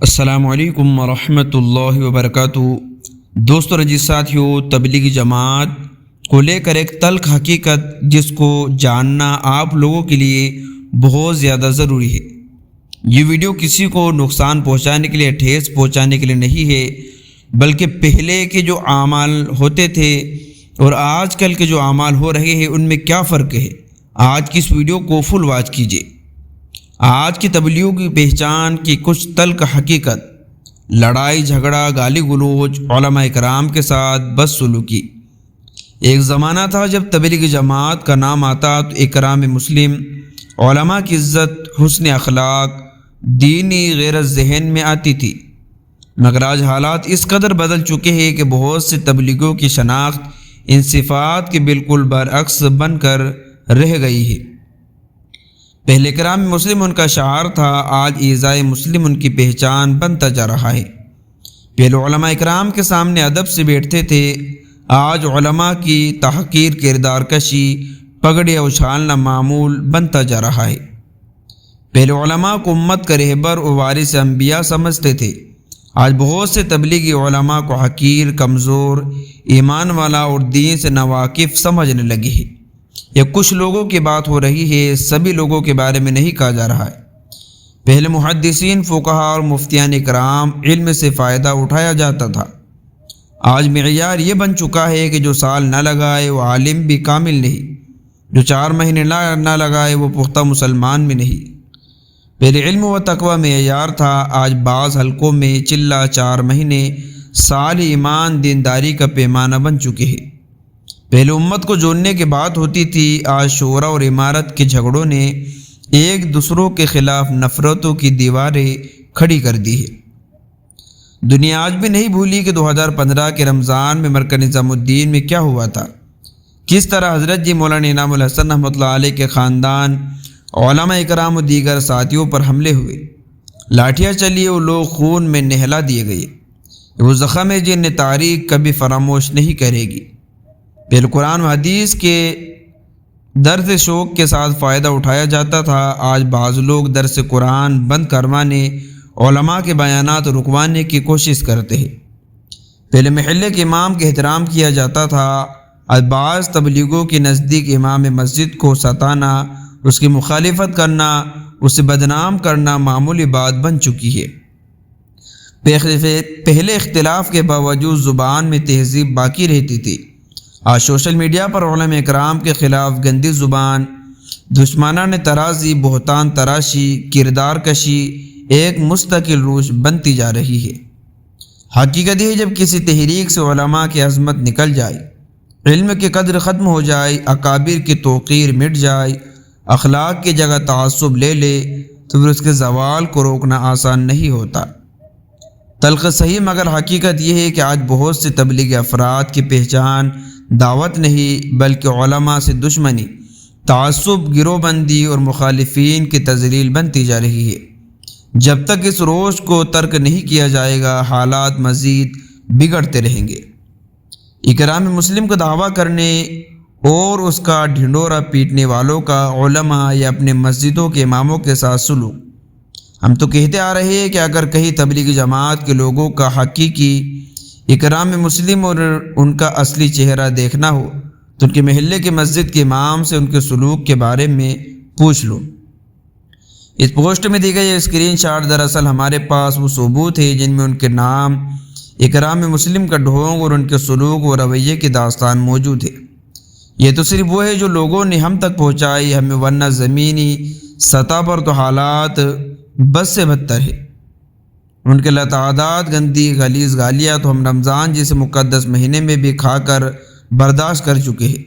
السلام علیکم ورحمۃ اللہ وبرکاتہ۔ دوستو رجی ساتھیو، تبلیغی جماعت کو لے کر ایک تلخ حقیقت جس کو جاننا آپ لوگوں کے لیے بہت زیادہ ضروری ہے۔ یہ ویڈیو کسی کو نقصان پہنچانے کے لیے، ٹھیس پہنچانے کے لیے نہیں ہے، بلکہ پہلے کے جو اعمال ہوتے تھے اور آج کل کے جو اعمال ہو رہے ہیں ان میں کیا فرق ہے۔ آج کی اس ویڈیو کو فل واچ کیجیے۔ آج کی تبلیغ کی پہچان کی کچھ تلخ حقیقت، لڑائی جھگڑا، گالی گلوچ، علماء اکرام کے ساتھ بدسلوکی۔ ایک زمانہ تھا جب تبلیغی جماعت کا نام آتا تو اکرام مسلم، علماء کی عزت، حسن اخلاق، دینی غیرت ذہن میں آتی تھی، مگر آج حالات اس قدر بدل چکے ہیں کہ بہت سے تبلیغیوں کی شناخت ان صفات کے بالکل برعکس بن کر رہ گئی ہے۔ پہلے اکرام مسلم ان کا شعار تھا، آج ایذائے مسلم ان کی پہچان بنتا جا رہا ہے۔ پہلے علماء اکرام کے سامنے ادب سے بیٹھتے تھے، آج علماء کی تحقیر، کردار کشی، پگڑیاں اچھالنا معمول بنتا جا رہا ہے۔ پہلے علماء کو امت کا رہبر و وارث انبیاء سمجھتے تھے، آج بہت سے تبلیغی علماء کو حقیر، کمزور، ایمان والا اور دین سے ناواقف سمجھنے لگے ہیں۔ یہ کچھ لوگوں کی بات ہو رہی ہے، سبھی لوگوں کے بارے میں نہیں کہا جا رہا ہے۔ پہلے محدثین، فقہاء اور مفتیان اکرام علم سے فائدہ اٹھایا جاتا تھا، آج معیار یہ بن چکا ہے کہ جو سال نہ لگائے وہ عالم بھی کامل نہیں، جو 4 مہینے نہ لگائے وہ پختہ مسلمان بھی نہیں۔ پہلے علم و تقوی معیار تھا، آج بعض حلقوں میں چلہ 4 مہینے سال ایمان دینداری کا پیمانہ بن چکے ہیں۔ پہلے امت کو جوڑنے کی بات ہوتی تھی، آج شورا اور امارت کے جھگڑوں نے ایک دوسروں کے خلاف نفرتوں کی دیواریں کھڑی کر دی ہے۔ دنیا آج بھی نہیں بھولی کہ 2015 کے رمضان میں مرکز نظام الدین میں کیا ہوا تھا، کس طرح حضرت جی مولانا انعام الحسن رحمۃ اللہ علیہ کے خاندان، علماء اکرام و دیگر ساتھیوں پر حملے ہوئے، لاٹھیاں چلی اور لوگ خون میں نہلا دیے گئے۔ وہ زخم ہے جن نے تاریخ کبھی فراموش نہیں کرے گی۔ پہلے قرآن و حدیث کے درس شوق کے ساتھ فائدہ اٹھایا جاتا تھا، آج بعض لوگ درس قرآن بند کروانے، علماء کے بیانات رکوانے کی کوشش کرتے ہیں۔ پہلے محلے کے امام کے احترام کیا جاتا تھا، آج بعض تبلیغوں کے نزدیک امام مسجد کو ستانا، اس کی مخالفت کرنا، اسے بدنام کرنا معمولی بات بن چکی ہے۔ پہلے اختلاف کے باوجود زبان میں تہذیب باقی رہتی تھی، آج سوشل میڈیا پر علماء اکرام کے خلاف گندی زبان، دشمنانہ ترازی، بہتان تراشی، کردار کشی ایک مستقل روش بنتی جا رہی ہے۔ حقیقت یہ جب کسی تحریک سے علماء کی عظمت نکل جائے، علم کی قدر ختم ہو جائے، اکابر کی توقیر مٹ جائے، اخلاق کی جگہ تعصب لے لے، تو پھر اس کے زوال کو روکنا آسان نہیں ہوتا۔ تلخ صحیح مگر حقیقت یہ ہے کہ آج بہت سے تبلیغی افراد کی پہچان دعوت نہیں بلکہ علماء سے دشمنی، تعصب، گروہ بندی اور مخالفین کی تذلیل بنتی جا رہی ہے۔ جب تک اس روش کو ترک نہیں کیا جائے گا، حالات مزید بگڑتے رہیں گے۔ اکرام مسلم کو دعویٰ کرنے اور اس کا ڈھنڈورا پیٹنے والوں کا علماء یا اپنے مسجدوں کے اماموں کے ساتھ سلوک، ہم تو کہتے آ رہے ہیں کہ اگر کہیں تبلیغی جماعت کے لوگوں کا حقیقی اکرام مسلم اور ان کا اصلی چہرہ دیکھنا ہو تو ان کے محلے کے مسجد کے امام سے ان کے سلوک کے بارے میں پوچھ لو۔ اس پوسٹ میں دی گئی اسکرین شاٹ دراصل ہمارے پاس وہ ثبوت ہے جن میں ان کے نام، اکرام مسلم کا ڈھونگ اور ان کے سلوک و رویے کی داستان موجود ہے۔ یہ تو صرف وہ ہے جو لوگوں نے ہم تک پہنچائی ہمیں، ورنہ زمینی سطح پر تو حالات بد سے بدتر ہے۔ ان کے لتعداد گندی غلیظ گالیاں تو ہم رمضان جیسے مقدس مہینے میں بھی کھا کر برداشت کر چکے ہیں،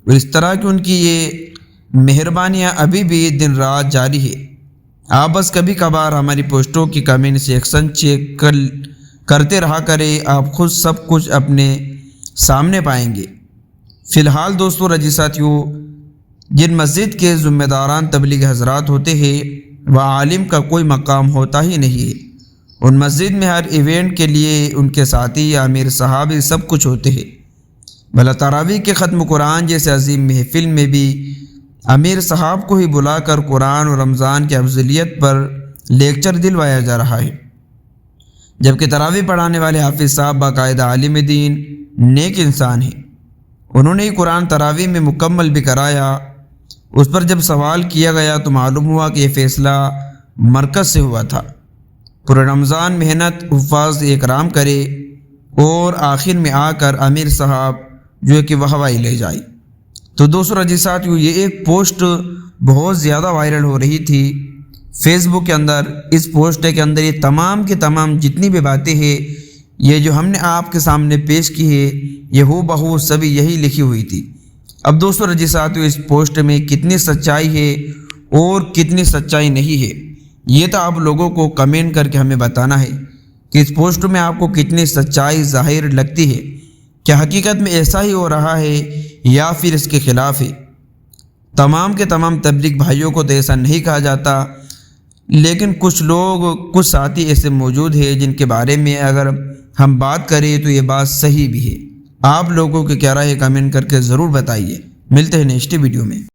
اور اس طرح کی ان کی یہ مہربانیاں ابھی بھی دن رات جاری ہے۔ آپ بس کبھی کبھار ہماری پوسٹوں کی کمنٹ سیکشن چیک کرتے رہا کریں، آپ خود سب کچھ اپنے سامنے پائیں گے۔ فی الحال دوستو رجی ساتھیوں، جن مسجد کے ذمہ داران تبلیغ حضرات ہوتے ہیں وہ عالم کا کوئی مقام ہوتا ہی نہیں ہے۔ ان مسجد میں ہر ایونٹ کے لیے ان کے ساتھی یا امیر صحابی سب کچھ ہوتے ہیں، بھلا تراویح کے ختم قرآن جیسے عظیم محفل میں بھی امیر صاحب کو ہی بلا کر قرآن اور رمضان کی افضلیت پر لیکچر دلوایا جا رہا ہے۔ جبکہ تراویح پڑھانے والے حافظ صاحب باقاعدہ عالم دین نیک انسان ہیں، انہوں نے قرآن تراویح میں مکمل بھی کرایا۔ اس پر جب سوال کیا گیا تو معلوم ہوا کہ یہ فیصلہ مرکز سے ہوا تھا۔ پورے رمضان محنت حفاظ اکرام کرے اور آخر میں آ کر امیر صاحب جو ہے کہ واہوائی لے جائی۔ تو دوستو رضی ساتھیو، یہ ایک پوسٹ بہت زیادہ وائرل ہو رہی تھی فیس بک کے اندر۔ اس پوسٹ کے اندر یہ تمام کی تمام جتنی بھی باتیں ہیں، یہ جو ہم نے آپ کے سامنے پیش کی ہے، یہ ہو بہو سبھی یہی لکھی ہوئی تھی۔ اب دوستو رضی ساتھیو، اس پوسٹ میں کتنی سچائی ہے اور کتنی سچائی نہیں ہے، یہ تو آپ لوگوں کو کمنٹ کر کے ہمیں بتانا ہے کہ اس پوسٹ میں آپ کو کتنی سچائی ظاہر لگتی ہے، کیا حقیقت میں ایسا ہی ہو رہا ہے یا پھر اس کے خلاف ہے۔ تمام کے تمام تبلیغ بھائیوں کو تو ایسا نہیں کہا جاتا، لیکن کچھ لوگ، کچھ ساتھی ایسے موجود ہیں جن کے بارے میں اگر ہم بات کریں تو یہ بات صحیح بھی ہے۔ آپ لوگوں کی کیا رائے ہے کمنٹ کر کے ضرور بتائیے۔ ملتے ہیں نیکسٹ ویڈیو میں۔